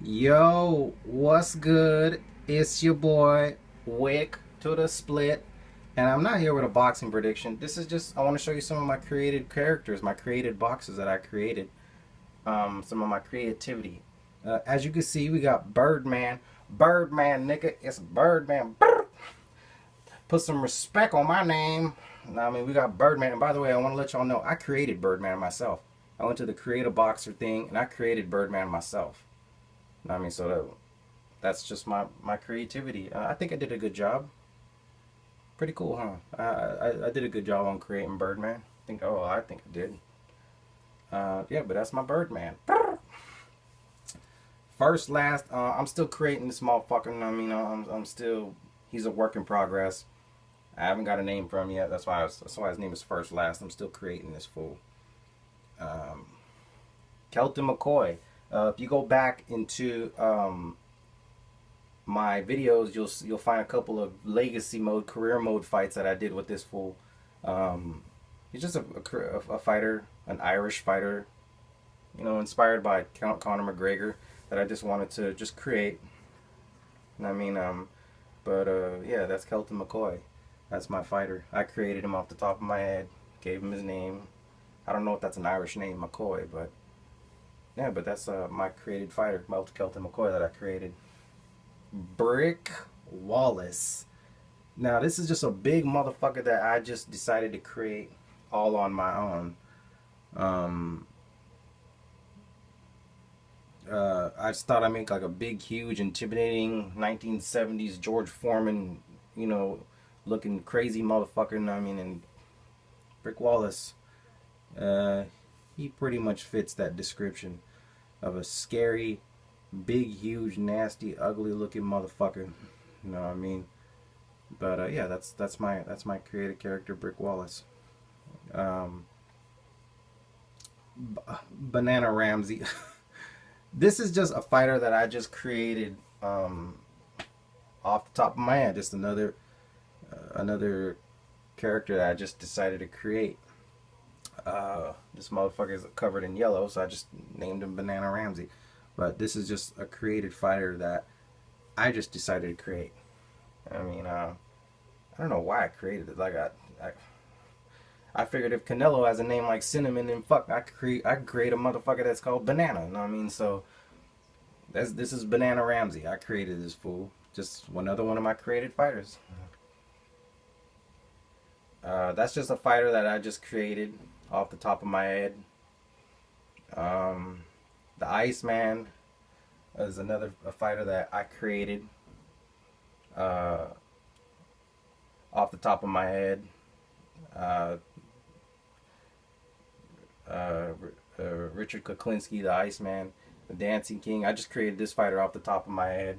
Yo, what's good? It's your boy Wick to the split, and I'm not here with a boxing prediction. This is just I want to show you some of my created characters, my created boxes that I created, some of my creativity. As you can see, we got Birdman, Birdman, nigga, it's Birdman. Brr. Put some respect on my name. I mean, we got Birdman, and by the way, I want to let y'all know I created Birdman myself. I went to the Create a Boxer thing, and I created Birdman myself. I mean, that's just my creativity. I think I did a good job. Pretty cool, huh? I did a good job on creating Birdman. I think I did. Yeah, but that's my Birdman. First, last, I'm still creating this motherfucker. I mean, I'm still. He's a work in progress. I haven't got a name for him yet. That's why his name is First Last. I'm still creating this fool. Um, Kelton McCoy. If you go back into my videos, you'll find a couple of legacy mode, career mode fights that I did with this fool. He's just a fighter, an Irish fighter, inspired by Conor McGregor that I just wanted to just create. I mean, yeah, that's Kelton McCoy. That's my fighter. I created him off the top of my head, gave him his name. I don't know if that's an Irish name, McCoy, but yeah, but that's my created fighter, Kelton McCoy, that I created. Brick Wallace. Now, this is just a big motherfucker that I just decided to create all on my own. I just thought I'd make like a big, huge, intimidating 1970s George Foreman, looking crazy motherfucker. I mean, and Brick Wallace, he pretty much fits that description of a scary, big, huge, nasty, ugly looking motherfucker. You know what I mean? But yeah, that's my creative character, Brick Wallace. Banana Ramsey. This is just a fighter that I just created off the top of my head. Just another character that I just decided to create. This motherfucker is covered in yellow, so I just named him Banana Ramsey. But this is just a created fighter that I just decided to create. I mean, I don't know why I created it. Like I figured if Canelo has a name like Cinnamon, then fuck, I could create a motherfucker that's called Banana. You know what I mean? So this is Banana Ramsey. I created this fool. Just another one of my created fighters. That's just a fighter that I just created off the top of my head. The Iceman is a fighter that I created off the top of my head. Richard Kuklinski, the Iceman, the Dancing King. I just created this fighter off the top of my head.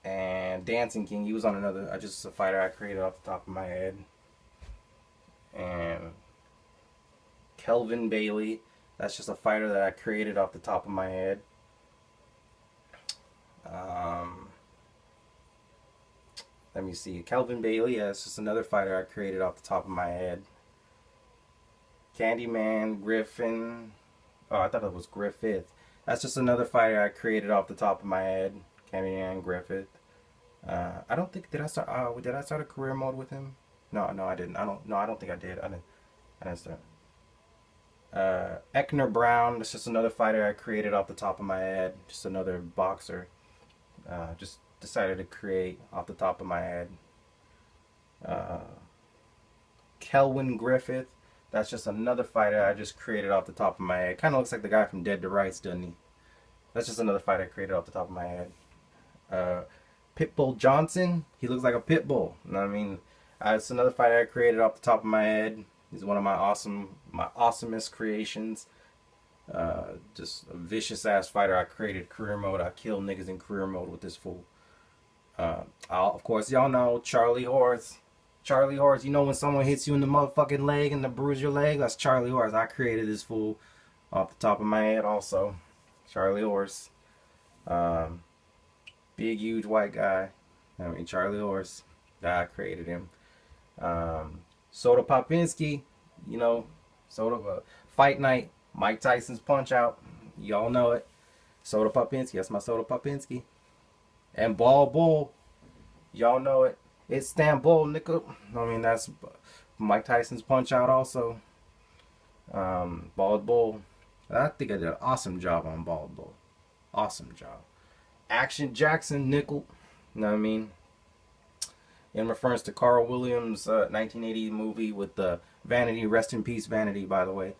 And Dancing King, he was on just a fighter I created off the top of my head. And Kelvin Bailey, that's just a fighter that I created off the top of my head. Let me see. Kelvin Bailey, yeah, it's just another fighter I created off the top of my head. Candyman, Griffin. Oh, I thought it was Griffith. That's just another fighter I created off the top of my head. Candyman, Griffith. I don't think did I start a career mode with him? No, I didn't. I don't think I did. I didn't start. Eckner Brown. That's just another fighter I created off the top of my head. Just another boxer. Just decided to create off the top of my head. Kelvin Griffith. That's just another fighter I just created off the top of my head. Kind of looks like the guy from Dead to Rights, doesn't he? That's just another fighter I created off the top of my head. Pitbull Johnson. He looks like a pit bull. You know what I mean? It's another fighter I created off the top of my head. He's one of my awesomest creations. Just a vicious ass fighter. I created career mode. I kill niggas in career mode with this fool. Of course, y'all know Charlie Horse. Charlie Horse, you know when someone hits you in the motherfucking leg and to bruise your leg? That's Charlie Horse. I created this fool off the top of my head also. Charlie Horse. Big, huge white guy. I mean, Charlie Horse. I created him. Sodapop Pinsky, Fight Night. Mike Tyson's Punch Out. Y'all know it. Sodapop Pinsky. That's my Sodapop Pinsky. And Balboa. Y'all know it. It's Istanbul, Nicoll. I mean, that's Mike Tyson's Punch Out also. Balboa. I think I did an awesome job on Balboa. Awesome job. Action Jackson, Nicoll. You know what I mean? In reference to Carl Williams' 1980 movie with the Vanity, rest in peace, Vanity, by the way.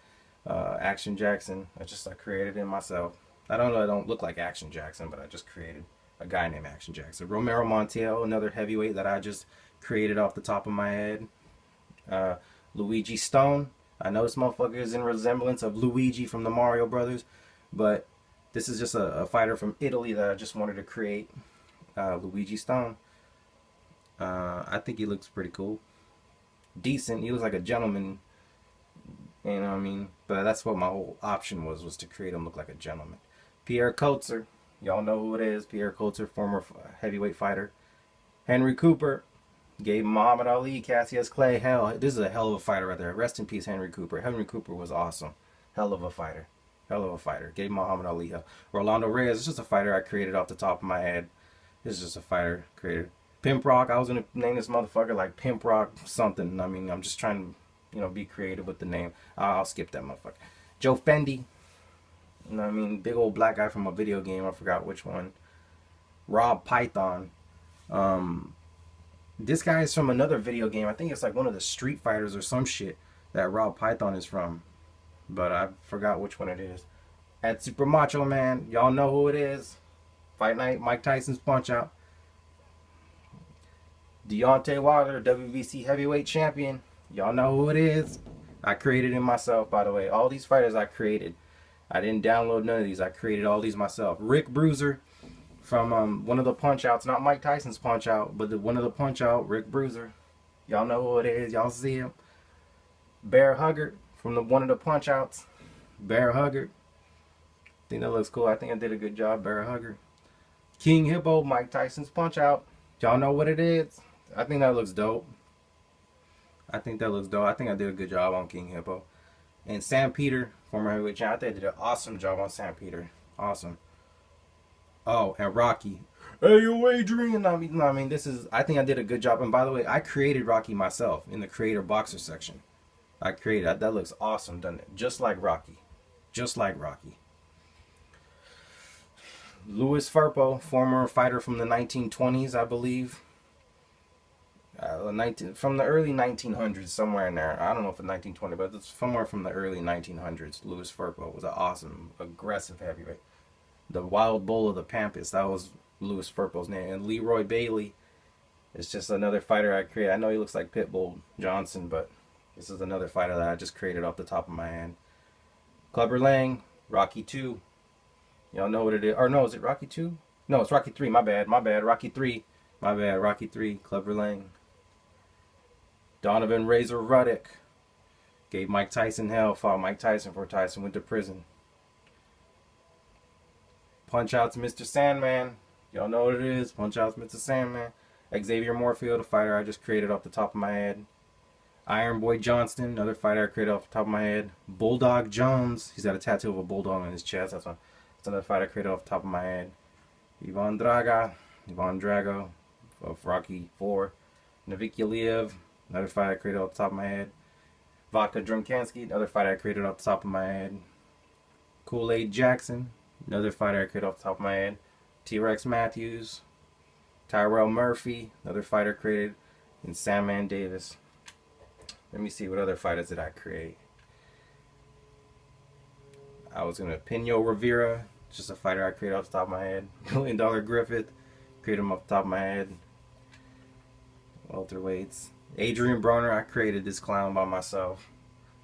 Action Jackson. I created it myself. I don't look like Action Jackson, but I just created a guy named Action Jackson. Romero Montiel, another heavyweight that I just created off the top of my head. Luigi Stone. I know this motherfucker is in resemblance of Luigi from the Mario Brothers, but this is just a fighter from Italy that I just wanted to create. Luigi Stone. I think he looks pretty cool. Decent. He looks like a gentleman. You know what I mean? But that's what my whole option was to create him look like a gentleman. Pierre Coetzer. Y'all know who it is. Pierre Coetzer, former heavyweight fighter. Henry Cooper. Gave Muhammad Ali, Cassius Clay. Hell, this is a hell of a fighter right there. Rest in peace, Henry Cooper. Henry Cooper was awesome. Hell of a fighter. Hell of a fighter. Gave Muhammad Ali hell. Rolando Reyes is just a fighter I created off the top of my head. This is just a fighter created. Pimp Rock. I was going to name this motherfucker like Pimp Rock something. I mean, I'm just trying to, be creative with the name. I'll skip that motherfucker. Joe Fendi. You know what I mean? Big old black guy from a video game. I forgot which one. Rob Python. This guy is from another video game. I think it's like one of the Street Fighters or some shit that Rob Python is from. But I forgot which one it is. At Super Macho Man. Y'all know who it is. Fight Night, Mike Tyson's Punch Out. Deontay Wilder, WBC Heavyweight Champion. Y'all know who it is. I created him myself, by the way. All these fighters I created. I didn't download none of these. I created all these myself. Rick Bruiser from one of the Punch Outs. Not Mike Tyson's Punch Out, but one of the Punch Out. Rick Bruiser. Y'all know who it is. Y'all see him. Bear Huggard from one of the Punch Outs. Bear Huggard. I think that looks cool. I think I did a good job, Bear Huggard. King Hippo, Mike Tyson's Punch Out. Y'all know what it is. I think that looks dope. I think that looks dope. I think I did a good job on King Hippo. And Sam Peter, former heavyweight champion. I think I did an awesome job on Sam Peter. Awesome. Oh, and Rocky. Hey, yo, Adrian. I mean, I think I did a good job. And by the way, I created Rocky myself in the Creator Boxer section. I created that. That looks awesome, doesn't it? Just like Rocky. Just like Rocky. Louis Firpo, former fighter from the 1920s, I believe. From the early 1900s, somewhere in there. I don't know if it's 1920, but it's somewhere from the early 1900s. Louis Firpo was an awesome, aggressive heavyweight. The Wild Bull of the Pampas, that was Louis Firpo's name. And Leroy Bailey is just another fighter I created. I know he looks like Pitbull Johnson, but this is another fighter that I just created off the top of my head. Clubber Lang, Rocky 2. Y'all know what it is. Or no, is it Rocky 2? No, it's Rocky 3. My bad. Rocky 3. My bad. Rocky 3. Clubber Lang. Donovan Razor Ruddock. Gave Mike Tyson hell. Fought Mike Tyson before Tyson went to prison. Punch Out's Mr. Sandman. Y'all know what it is. Punch Out's Mr. Sandman. Xavier Moorfield, a fighter I just created off the top of my head. Iron Boy Johnston, another fighter I created off the top of my head. Bulldog Jones. He's got a tattoo of a bulldog on his chest. That's another fighter I created off the top of my head. Ivan Drago of Rocky 4. Navikulaev, another fighter I created off the top of my head. Vodka Drunkansky, another fighter I created off the top of my head. Kool-Aid Jackson, another fighter I created off the top of my head. T-Rex Matthews. Tyrell Murphy, another fighter created. And Sandman Davis. Let me see what other fighters did I create. I was going to Pino Rivera, just a fighter I created off the top of my head. $1 Million Griffith, created him off the top of my head. Welterweights. Adrian Broner, I created this clown by myself.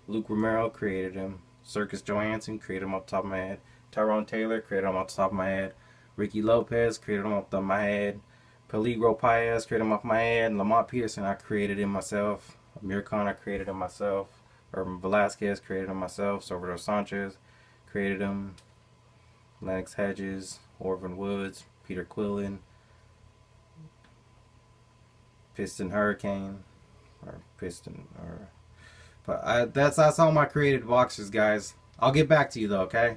Luke Romero, created him. Circus Johansson, created him off the top of my head. Tyrone Taylor, created him off the top of my head. Ricky Lopez, created him off the top of my head. Peligro Paez, created him off my head. Lamont Peterson, I created him myself. Amir Khan, I created him myself. Urban Velasquez, created him myself. Salvador Sanchez, created him. Lennox Hedges, Orvin Woods, Peter Quillen, Piston Hurricane, but that's all my created boxers, guys. I'll get back to you though, okay?